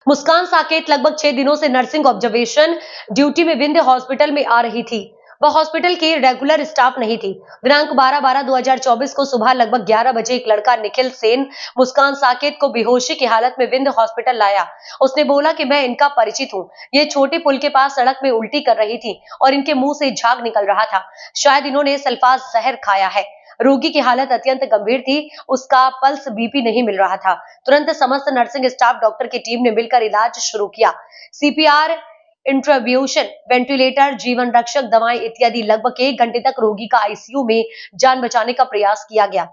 मुस्कान साकेत लगभग 6 दिनों से नर्सिंग ऑब्जर्वेशन ड्यूटी में विंध्य हॉस्पिटल में आ रही थी। वह हॉस्पिटल की रेगुलर स्टाफ नहीं थी। दिनांक 12/12/2024 को सुबह लगभग 11 बजे एक लड़का निखिल सेन मुस्कान साकेत को बेहोशी की हालत में विंध्य हॉस्पिटल लाया। उसने बोला कि मैं इनका परिचित हूँ। ये छोटे पुल के पास सड़क में उल्टी कर रही थी और इनके मुंह से झाग निकल रहा था। शायद इन्होंने सल्फास जहर खाया है। रोगी की हालत अत्यंत गंभीर थी। उसका पल्स बीपी नहीं मिल रहा था। तुरंत समस्त नर्सिंग स्टाफ डॉक्टर की टीम ने मिलकर इलाज शुरू किया। सीपीआर, इंट्राब्यूशन, वेंटिलेटर, जीवन रक्षक दवाएं इत्यादि लगभग 1 घंटे तक रोगी का आईसीयू में जान बचाने का प्रयास किया गया,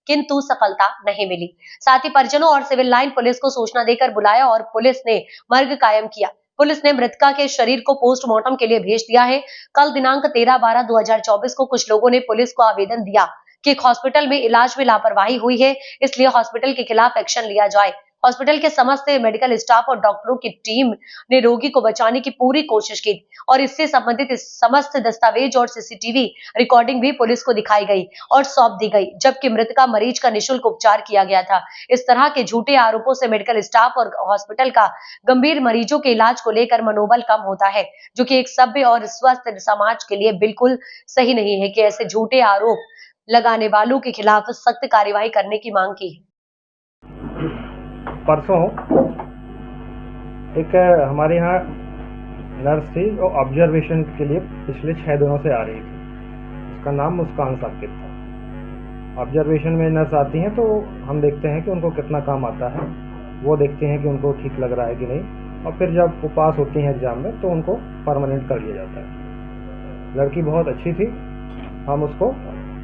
किंतु सफलता नहीं मिली। साथ ही परिजनों और सिविल लाइन पुलिस को सूचना देकर बुलाया और पुलिस ने मर्ग कायम किया। पुलिस ने मृतका के शरीर को पोस्टमार्टम के लिए भेज दिया है। कल दिनांक 13/12/2024 को कुछ लोगों ने पुलिस को आवेदन दिया कि एक हॉस्पिटल में इलाज में लापरवाही हुई है, इसलिए हॉस्पिटल के खिलाफ एक्शन लिया जाए। हॉस्पिटल के समस्त मेडिकल स्टाफ और डॉक्टरों की टीम ने रोगी को बचाने की पूरी कोशिश की और इससे संबंधित समस्त दस्तावेज और सीसीटीवी रिकॉर्डिंग भी पुलिस को दिखाई गई और सौंप दी गई, जबकि मृतका मरीज का निःशुल्क उपचार किया गया था। इस तरह के झूठे आरोपों से मेडिकल स्टाफ और हॉस्पिटल का गंभीर मरीजों के इलाज को लेकर मनोबल कम होता है, जो कि एक सभ्य और स्वस्थ समाज के लिए बिल्कुल सही नहीं है कि ऐसे झूठे आरोप लगाने वालों के खिलाफ सख्त कार्यवाही करने की मांग की है। परसों एक हमारे यहाँ नर्स थी जो ऑब्जर्वेशन के लिए पिछले 6 दिनों से आ रही थी। उसका नाम मुस्कान साकेत था। ऑब्जर्वेशन में नर्स आती हैं तो हम देखते हैं कि उनको कितना काम आता है, वो देखते हैं कि उनको ठीक लग रहा है कि नहीं, और फिर जब वो पास होती हैं एग्जाम में तो उनको परमानेंट कर लिया जाता है। लड़की बहुत अच्छी थी, हम उसको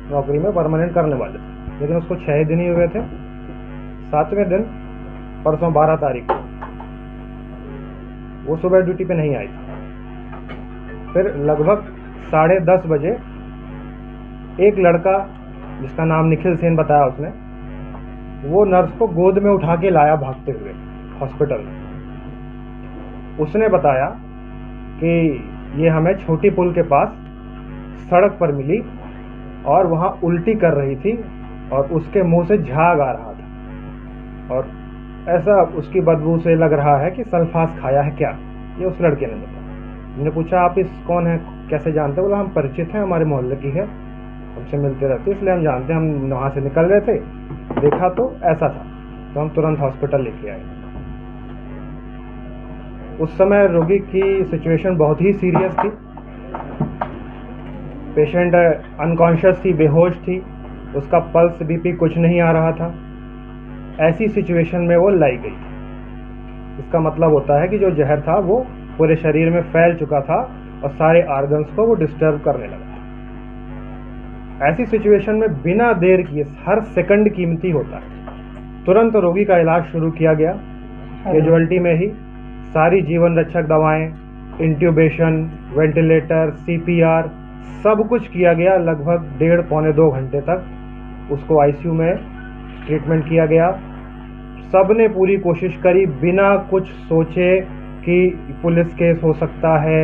नौकरी में परमानेंट करने वाले थे, लेकिन उसको 6 दिन ही हुए थे। 7वें दिन परसों 12 तारीख को वो सुबह ड्यूटी पे नहीं आई थी। फिर लगभग 10:30 बजे एक लड़का जिसका नाम निखिल सेन बताया उसने, वो नर्स को गोद में उठा के लाया भागते हुए हॉस्पिटल में। उसने बताया कि ये हमें छोटी पुल के पास सड़क पर मिली और वहाँ उल्टी कर रही थी और उसके मुंह से झाग आ रहा था और ऐसा उसकी बदबू से लग रहा है कि सल्फास खाया है क्या। ये उस लड़के ने बताया। मैंने पूछा आप इस कौन है, कैसे जानते? बोला हम परिचित हैं, हमारे मोहल्ले की है, हमसे मिलते रहते इसलिए हम जानते हैं। हम वहाँ से निकल रहे थे, देखा तो ऐसा था, तो हम तुरंत हॉस्पिटल लेके आए। उस समय रोगी की सिचुएशन बहुत ही सीरियस थी। पेशेंट अनकॉन्शियस थी, बेहोश थी, उसका पल्स बीपी कुछ नहीं आ रहा था। ऐसी सिचुएशन में वो लाई गई। इसका मतलब होता है कि जो जहर था वो पूरे शरीर में फैल चुका था और सारे ऑर्गन्स को वो डिस्टर्ब करने लगा था। ऐसी सिचुएशन में बिना देर किए, हर सेकंड कीमती होता है, तुरंत रोगी का इलाज शुरू किया गया। कैजुअल्टी में ही सारी जीवन रक्षक दवाएं, इंट्यूबेशन, वेंटिलेटर, सीपीआर सब कुछ किया गया। लगभग 1.5-2 घंटे तक उसको आईसीयू में ट्रीटमेंट किया गया। सबने पूरी कोशिश करी बिना कुछ सोचे कि पुलिस केस हो सकता है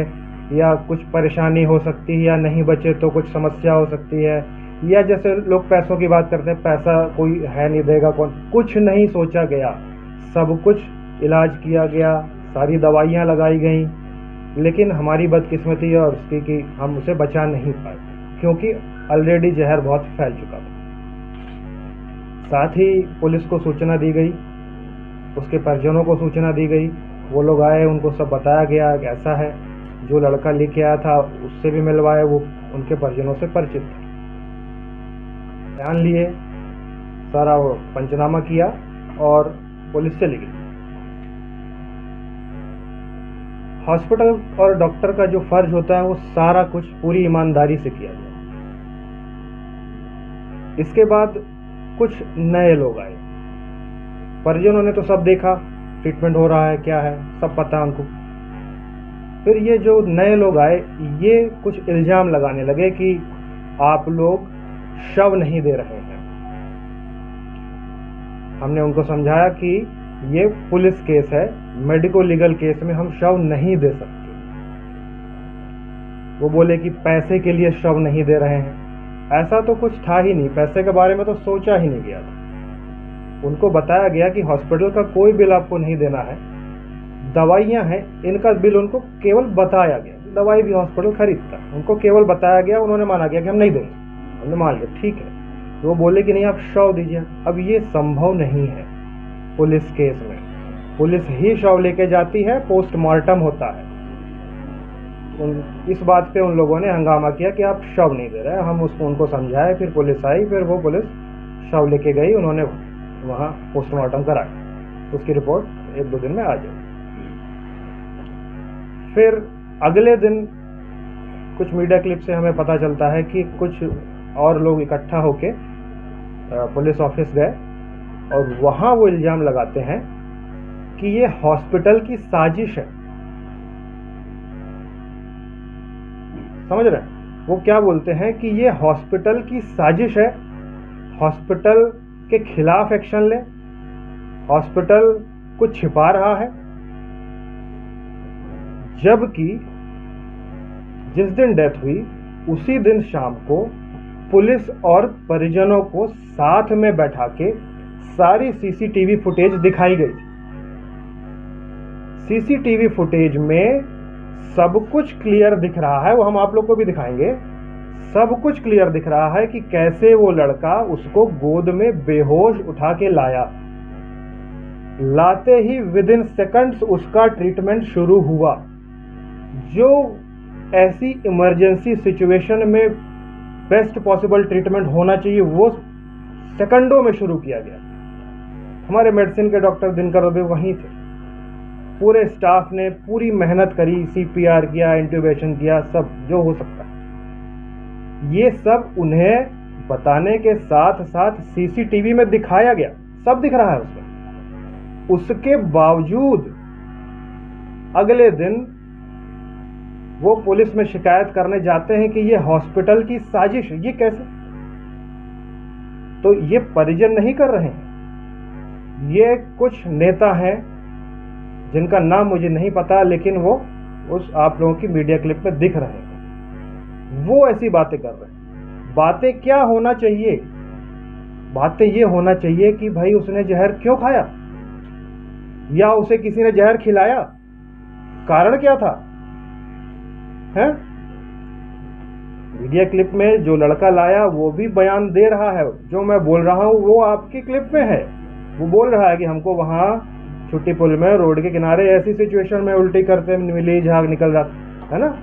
या कुछ परेशानी हो सकती है या नहीं बचे तो कुछ समस्या हो सकती है, या जैसे लोग पैसों की बात करते हैं, पैसा कोई है नहीं देगा कौन, कुछ नहीं सोचा गया। सब कुछ इलाज किया गया, सारी दवाइयाँ लगाई गई, लेकिन हमारी बदकिस्मती और उसकी कि हम उसे बचा नहीं पाए क्योंकि ऑलरेडी जहर बहुत फैल चुका था। साथ ही पुलिस को सूचना दी गई, उसके परिजनों को सूचना दी गई। वो लोग आए, उनको सब बताया गया कि ऐसा है। जो लड़का लेके आया था उससे भी मिलवाया, वो उनके परिजनों से परिचित था। ध्यान लिए, सारा वो पंचनामा किया और पुलिस चली गई। हॉस्पिटल और डॉक्टर का जो फर्ज होता है वो सारा कुछ पूरी ईमानदारी से किया गया। इसके बाद कुछ नए लोग आए, परिजनों ने तो सब देखा, ट्रीटमेंट हो रहा है क्या है सब पता है उनको। फिर ये जो नए लोग आए ये कुछ इल्जाम लगाने लगे कि आप लोग शव नहीं दे रहे हैं। हमने उनको समझाया कि ये पुलिस केस है, मेडिको लीगल केस में हम शव नहीं दे सकते। वो बोले कि पैसे के लिए शव नहीं दे रहे हैं। ऐसा तो कुछ था ही नहीं, पैसे के बारे में तो सोचा ही नहीं गया था। उनको बताया गया कि हॉस्पिटल का कोई बिल आपको नहीं देना है, दवाइयाँ हैं, इनका बिल उनको केवल बताया गया, दवाई भी हॉस्पिटल खरीदता है, उनको केवल बताया गया, उन्होंने माना गया कि हम नहीं देंगे, हमने मान लिया ठीक है। तो वो बोले कि नहीं आप शव दीजिए। अब ये संभव नहीं है पुलिस केस में, पुलिस ही शव लेके जाती है, पोस्टमार्टम होता है। इस बात पे उन लोगों ने हंगामा किया कि आप शव नहीं दे रहे, हम उसको उनको समझाए, फिर पुलिस आई, फिर वो पुलिस शव लेके गई, उन्होंने वहाँ पोस्टमार्टम कराया, उसकी रिपोर्ट 1-2 दिन में आ जाएगी। फिर अगले दिन कुछ मीडिया क्लिप से हमें पता चलता है कि कुछ और लोग इकट्ठा होके पुलिस ऑफिस गए और वहाँ वो इल्ज़ाम लगाते हैं कि ये हॉस्पिटल की साजिश है। समझ रहे हैं? वो क्या बोलते हैं कि ये हॉस्पिटल की साजिश है, हॉस्पिटल के खिलाफ एक्शन ले, हॉस्पिटल कुछ छिपा रहा है। जबकि जिस दिन डेथ हुई उसी दिन शाम को पुलिस और परिजनों को साथ में बैठा के सारी सीसीटीवी फुटेज दिखाई गई। सीसीटीवी फुटेज में सब कुछ क्लियर दिख रहा है, वो हम आप लोग को भी दिखाएंगे। सब कुछ क्लियर दिख रहा है कि कैसे वो लड़का उसको गोद में बेहोश उठा के लाया, लाते ही विदिन सेकंड्स उसका ट्रीटमेंट शुरू हुआ। जो ऐसी इमरजेंसी सिचुएशन में बेस्ट पॉसिबल ट्रीटमेंट होना चाहिए वो सेकंडों में शुरू किया गया। हमारे मेडिसिन के डॉक्टर दिनकर भी वहीं थे, पूरे स्टाफ ने पूरी मेहनत करी, सीपीआर किया, इंट्यूबेशन किया, सब जो हो सकता है। ये सब उन्हें बताने के साथ साथ सीसीटीवी में दिखाया गया, सब दिख रहा है उसमें। उसके बावजूद अगले दिन वो पुलिस में शिकायत करने जाते हैं कि ये हॉस्पिटल की साजिश। ये कैसे? तो ये परिजन नहीं कर रहे हैं, ये कुछ नेता हैं जिनका नाम मुझे नहीं पता, लेकिन वो उस आप लोगों की मीडिया क्लिप में दिख रहे हैं, वो ऐसी बातें कर रहे हैं। बातें क्या होना चाहिए? बातें ये होना चाहिए कि भाई उसने जहर क्यों खाया, या उसे किसी ने जहर खिलाया, कारण क्या था है? मीडिया क्लिप में जो लड़का लाया वो भी बयान दे रहा है, जो मैं बोल रहा हूँ वो आपकी क्लिप में है। वो बोल रहा है कि हमको वहां छुट्टी पुल में रोड के किनारे ऐसी सिचुएशन में उल्टी करते मिली, झाग निकल रहा है ना,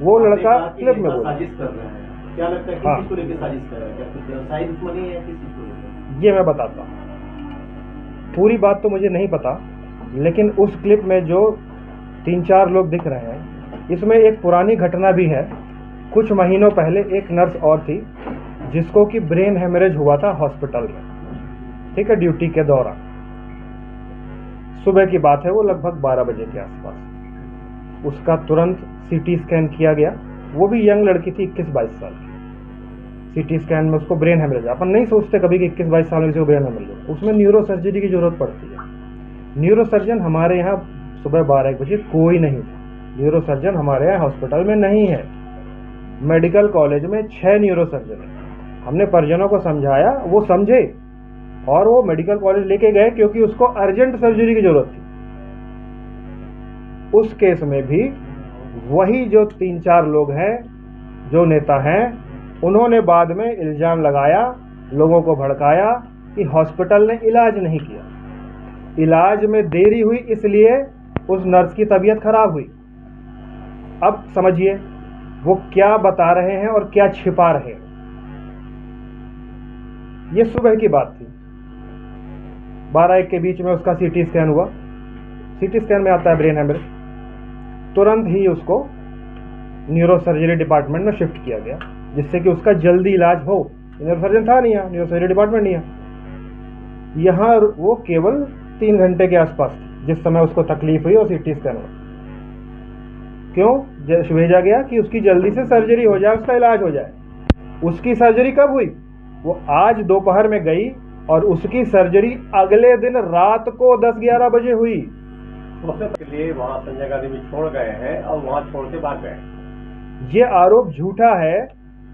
वो लड़का क्लिप में बोल। साजिश कर रहा है, क्या लगता है किस चीज को लेकर साजिश कर रहा है? क्या कुछ व्यवसायिक दुश्मनी है, किस चीज को लेकर? ये मैं बताता हूँ, पूरी बात तो मुझे नहीं पता, लेकिन उस क्लिप में जो 3-4 लोग दिख रहे हैं, इसमें एक पुरानी घटना भी है। कुछ महीनों पहले एक नर्स और थी जिसको कि ब्रेन हेमरेज हुआ था हॉस्पिटल में, ठीक है, ड्यूटी के दौरान। सुबह की बात है, वो लगभग 12 बजे के आसपास। उसका तुरंत सीटी स्कैन किया गया, वो भी यंग लड़की थी, 21-22 साल की। सीटी स्कैन में उसको ब्रेन हेमरेज, अपन नहीं सोचते कभी कि 21-22 साल में किसी को ब्रेन हेमरेज हो, उसमें न्यूरो सर्जरी की जरूरत पड़ती है। न्यूरो सर्जन हमारे यहाँ सुबह 12-1 बजे कोई नहीं था। न्यूरो सर्जन हमारे यहाँ हॉस्पिटल में नहीं है। मेडिकल कॉलेज में 6 न्यूरो सर्जन है। हमने परिजनों को समझाया, वो समझे और वो मेडिकल कॉलेज लेके गए क्योंकि उसको अर्जेंट सर्जरी की जरूरत थी। उस केस में भी वही जो 3-4 लोग हैं, जो नेता हैं, उन्होंने बाद में इल्जाम लगाया, लोगों को भड़काया कि हॉस्पिटल ने इलाज नहीं किया। इलाज में देरी हुई इसलिए उस नर्स की तबीयत खराब हुई। अब समझिए वो क्या बता रहे हैं और क्या छिपा रहे हैं। ये सुबह की बात थी, 12-1 के बीच में उसका सीटी स्कैन हुआ। सीटी स्कैन में आता है ब्रेन हेमरेज। तुरंत ही उसको न्यूरो सर्जरी डिपार्टमेंट में शिफ्ट किया गया, जिससे कि उसका जल्दी इलाज हो। न्यूरो सर्जन था नहीं, न्यूरो सर्जरी डिपार्टमेंट नहीं है यहाँ। वो केवल 3 घंटे के आसपास जिस समय उसको तकलीफ हुई और सीटी स्कैन हुआ। क्यों भेजा गया? कि उसकी जल्दी से सर्जरी हो जाए, उसका इलाज हो जाए। उसकी सर्जरी कब हुई? वो आज दोपहर में गई और उसकी सर्जरी अगले दिन रात को 10-11 बजे हुई। के लिए वहाँ संजय गांधी भी छोड़ गए हैं और वहाँ छोड़ के भाग गए। ये आरोप झूठा है,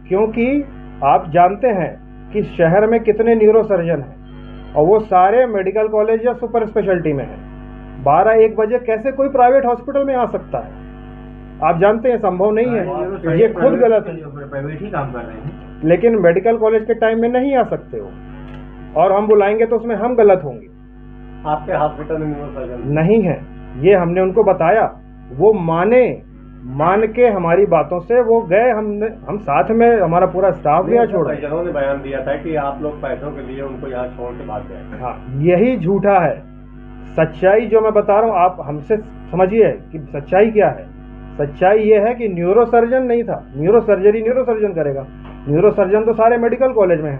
क्योंकि आप जानते हैं कि शहर में कितने न्यूरो सर्जन हैं और वो सारे मेडिकल कॉलेज या सुपर स्पेशलिटी में हैं। 12-1 बजे कैसे कोई प्राइवेट हॉस्पिटल में आ सकता है? आप जानते हैं संभव नहीं है, ये खुद गलत है। प्राइवेट ही काम कर रहे हैं, लेकिन मेडिकल कॉलेज के टाइम में नहीं आ सकते हो, और हम बुलाएंगे तो उसमें हम गलत होंगे। आपके हॉस्पिटल में न्यूरोसर्जन नहीं है, ये हमने उनको बताया, वो मान के हमारी बातों से वो गए। हम साथ में, हमारा पूरा स्टाफ गया छोड़ा। परिजनों ने बयान दिया था कि आप लोग पैसों के लिए उनको यहाँ छोड़ के भाग गए। हाँ, यही झूठा है। सच्चाई जो मैं बता रहा हूँ, आप हमसे समझिए कि सच्चाई क्या है। सच्चाई ये है कि न्यूरोसर्जन नहीं था। न्यूरोसर्जरी न्यूरोसर्जन करेगा, न्यूरोसर्जन तो सारे मेडिकल कॉलेज में है।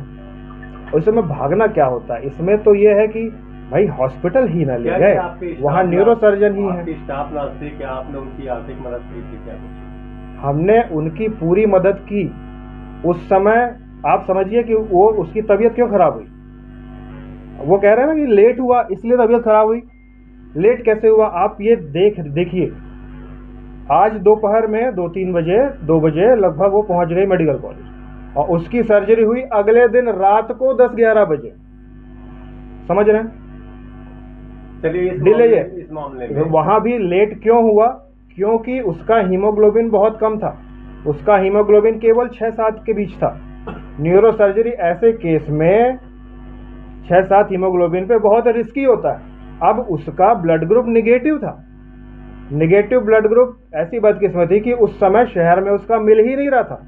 और इसमें भागना क्या होता है? इसमें तो ये है कि भाई हॉस्पिटल ही ना ले गए, वहाँ न्यूरोसर्जन ही है। स्टाफ नर्स थी, क्या आपने उनकी आर्थिक मदद की थी क्या? हमने उनकी पूरी मदद की। उस समय आप समझिए कि वो, उसकी तबीयत क्यों खराब हुई। वो कह रहे हैं ना कि लेट हुआ इसलिए तबीयत खराब हुई। लेट कैसे हुआ? आप ये देखिए, आज दोपहर में 2 बजे लगभग वो पहुंच गई मेडिकल कॉलेज, और उसकी सर्जरी हुई अगले दिन रात को 10-11 बजे। समझ रहे हैं? चलिए, डिले इस मामले में वहां भी लेट क्यों हुआ? क्योंकि उसका हीमोग्लोबिन बहुत कम था। उसका हीमोग्लोबिन केवल 6-7 के बीच था। न्यूरोसर्जरी ऐसे केस में 6-7 हीमोग्लोबिन पे बहुत रिस्की होता है। अब उसका ब्लड ग्रुप निगेटिव था। निगेटिव ब्लड ग्रुप ऐसी बदकिस्मती कि उस समय शहर में उसका मिल ही नहीं रहा था।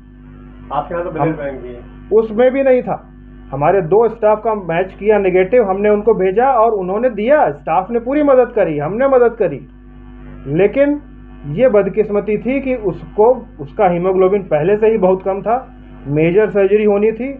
आपके यहाँ तो ब्लड बैंक भी है, उसमें भी नहीं था। हमारे 2 स्टाफ का मैच किया नेगेटिव, हमने उनको भेजा और उन्होंने दिया। स्टाफ ने पूरी मदद करी, हमने मदद करी। लेकिन ये बदकिस्मती थी कि उसका हीमोग्लोबिन पहले से ही बहुत कम था। मेजर सर्जरी होनी थी,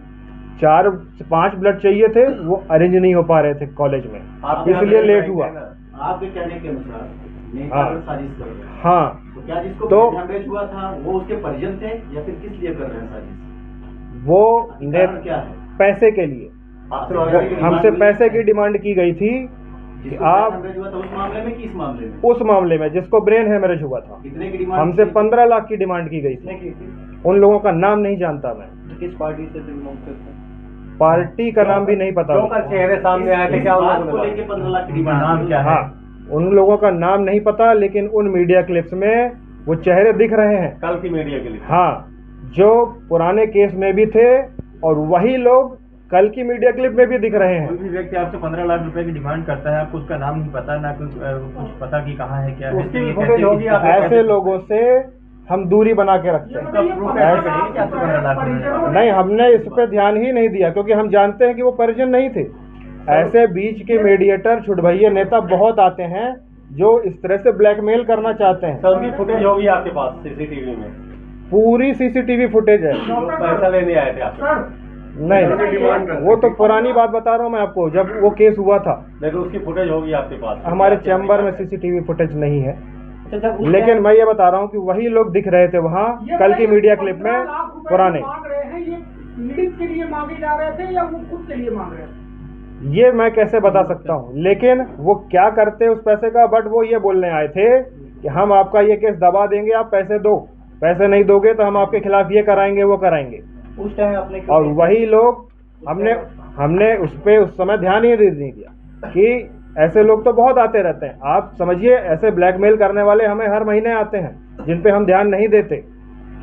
4 से 5 ब्लड चाहिए थे, वो अरेंज नहीं हो पा रहे थे कॉलेज में, इसलिए लेट हुआ। आपके कहने के अनुसार साजिश कर रहे हैं। हाँ, तो क्या जिसको तो हेमरेज हुआ था वो उसके परिजन थे या फिर किस लिए कर रहे हैं साजिश? वो क्या है? पैसे के लिए, हमसे पैसे की डिमांड की गई थी कि आप हुआ था उस मामले में कि इस मामले में? उस मामले में जिसको ब्रेन हेमरेज हुआ था, कितने की डिमांड? हमसे 15 लाख की डिमांड की गई थी। उन लोगों का नाम नहीं जानता मैं, किस पार्टी से बिलोंग करते हैं? पार्टी का नाम भी नहीं पता। चेहरे सामने आए थे, क्या को लेके 15 लाख की डिमांड? नाम क्या है? हाँ, उन लोगों का नाम नहीं पता, लेकिन उन मीडिया क्लिप्स में वो चेहरे दिख रहे हैं। कल की मीडिया क्लिप? हाँ, जो पुराने केस में भी थे और वही लोग कल की मीडिया क्लिप में भी दिख रहे हैं। कोई भी व्यक्ति आपसे 15 लाख रुपए की डिमांड करता है, आपको उसका नाम नहीं पता, ना कुछ पता कि कहाँ है क्या है, उसकी फुटेज होगी। ऐसे लोगों से हम दूरी बना के रखते हैं। नहीं, हमने इस पे ध्यान ही नहीं दिया क्योंकि हम जानते हैं कि वो परिजन नहीं थे। ऐसे बीच के मीडिएटर, छुटभैया नेता बहुत आते हैं जो इस तरह से ब्लैकमेल करना चाहते हैं। सभी फुटेज होगी आपके पास सीसीटीवी में? पूरी सीसीटीवी फुटेज है। पैसा लेने आए थे आप? नहीं, वो तो पुरानी बात बता रहा हूँ मैं आपको, जब वो केस हुआ था। देखो, उसकी फुटेज होगी आपके पास? हमारे चैम्बर में सीसीटीवी फुटेज नहीं है, लेकिन मैं ये बता रहा हूँ कि वही लोग दिख रहे थे वहाँ कल की मीडिया क्लिप में पुराने। के लिए मांगे जा रहे थे या वो खुद के लिए मांग रहे थे? ये मैं कैसे बता सकता हूँ, लेकिन वो क्या करते उस पैसे का, बट वो ये बोलने आए थे कि हम आपका ये केस दबा देंगे, आप पैसे दो, पैसे नहीं दोगे तो हम आपके खिलाफ ये कराएंगे वो कराएंगे। उस टाइम आपने और वही लोग, हमने उस पे उस समय ध्यान ही नहीं दिया कि ऐसे लोग तो बहुत आते रहते हैं। आप समझिए, ऐसे ब्लैकमेल करने वाले हमें हर महीने आते हैं जिन पे हम ध्यान नहीं देते।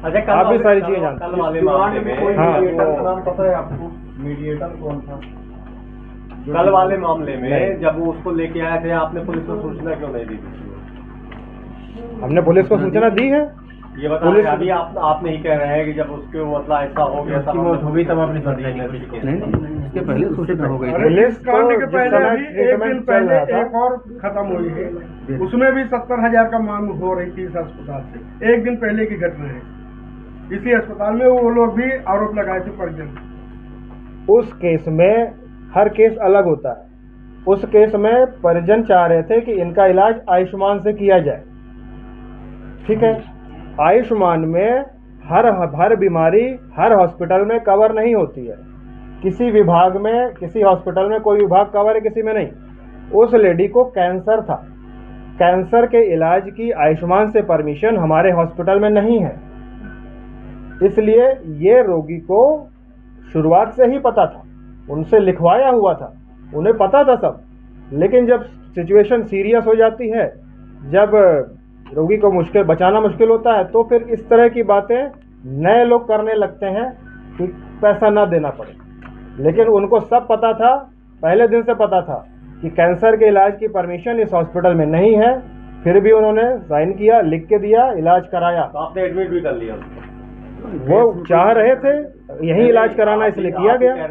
अच्छा, आप भी सारी चीजें जानते हैं। कल वाले मामले में हाँ, नाम पता है आपको? मीडिएटर कौन था कल वाले मामले में? जब वो उसको लेके आए थे, आपने पुलिस को सूचना क्यों नहीं दी थी? हमने पुलिस को सूचना दी है। ये बताइए, अभी आप नहीं कह रहे हैं कि जब उसके मतलब ऐसा हो गया, उसकी मौत हो गई तब आपने सूचना दी? इसके पहले सूचना हो गई। पुलिस कांड के पहले अभी 1 दिन पहले एक और खत्म हुई है, उसमें भी 70,000 का मांग हो रही थी इस अस्पताल से। 1 दिन पहले की घटना है। इसी अस्पताल में वो लोग भी आरोप लगाए थे परिजन। उस केस में हर केस अलग होता है। उस केस में परिजन चाह रहे थे कि इनका इलाज आयुष्मान से किया जाए, ठीक है। आयुष्मान में हर बीमारी हर हॉस्पिटल में कवर नहीं होती है। किसी विभाग में, किसी हॉस्पिटल में कोई विभाग कवर है, किसी में नहीं। उस लेडी को कैंसर था, कैंसर के इलाज की आयुष्मान से परमिशन हमारे हॉस्पिटल में नहीं है। इसलिए ये रोगी को शुरुआत से ही पता था, उनसे लिखवाया हुआ था, उन्हें पता था सब। लेकिन जब सिचुएशन सीरियस हो जाती है, जब रोगी को बचाना मुश्किल होता है, तो फिर इस तरह की बातें नए लोग करने लगते हैं कि पैसा ना देना पड़े। लेकिन उनको सब पता था, पहले दिन से पता था कि कैंसर के इलाज की परमिशन इस हॉस्पिटल में नहीं है, फिर भी उन्होंने साइन किया, लिख के दिया, इलाज कराया। तो आपने एडमिट भी कर लिया उसको? वो चाह रहे थे यही इलाज कराना, इसलिए किया गया।